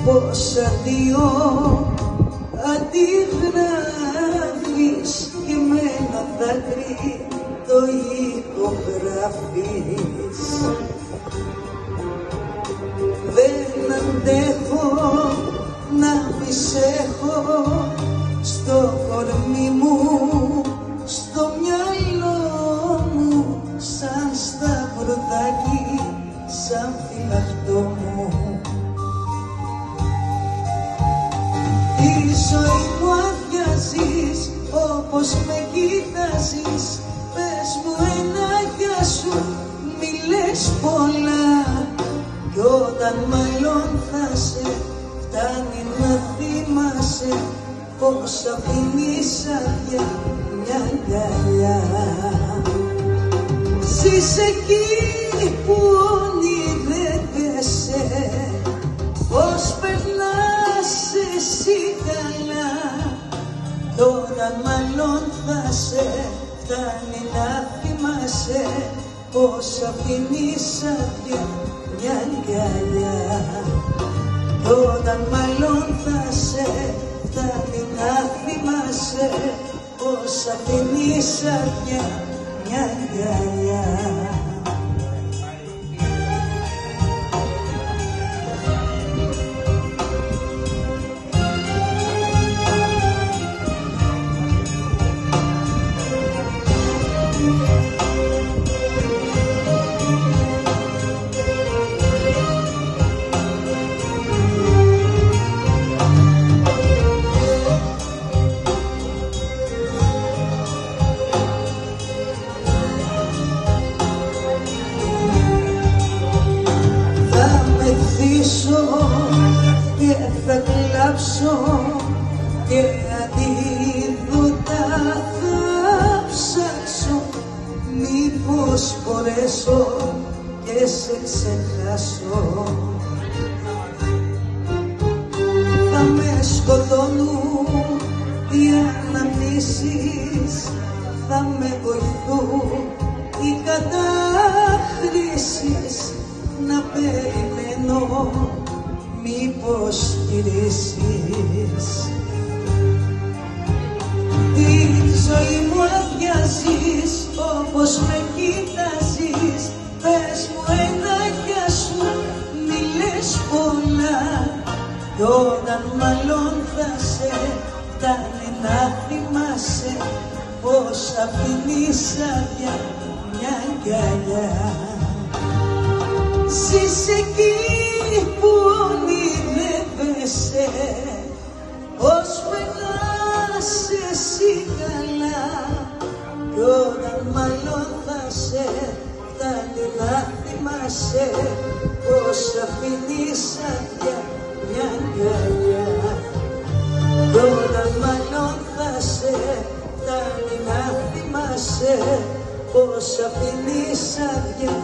πως αντίο αντιγράφεις και με ένα δάκρυ το υπογράφεις. Δεν αντέχω να έχω στο κορμί μου, στο μυαλό μου, σαν σταυροδάκι, σαν φυλαχτό μου. Τη ζωή μου αδειάζεις, όπως με κοιτάζεις. Πες μου ένα γεια σου, μη λες πολλά, κι όταν μάλλον θα σε φτάνει να θυμάσαι πως αφήνεις άδεια μια αγκαλιά. Ζήσε εκεί που ονειρεύεσαι, πως περνάς εσύ καλά, κι όταν μάλλον θα σε φτάνει να θυμάσαι πως αφήνεις άδεια μια αγκαλιά. Κι όταν μάλλον θα σε φτάνει να θυμάσαι πως αφήνεις άδεια μια αγκαλιά. Και θα κλάψω και αντίδοτα θα ψάξω, μήπως μπορέσω και σε ξεχάσω. Θα με σκοτώνουν οι αναμνήσεις, θα με βοηθούν οι καταχρήσεις, να περιμένω μήπως γυρίσεις. Τη ζωή μου αδειάζεις, όπως με κοιτάζεις. Πες μου ένα γεια σου, μη λες πολλά, κι όταν μάλλον θα σε φτάνει να θυμάσαι πως αφήνεις άδεια μια αγκαλιά. Ζήσε εκεί που ονειρεύεσαι, πως περνάς εσύ καλά, κι όταν μάλλον θα σε φτάνει να θυμάσαι πως αφήνεις άδεια μια αγκαλιά. Κι όταν μάλλον θα σε φτάνει να θυμάσαι πως αφήνεις άδεια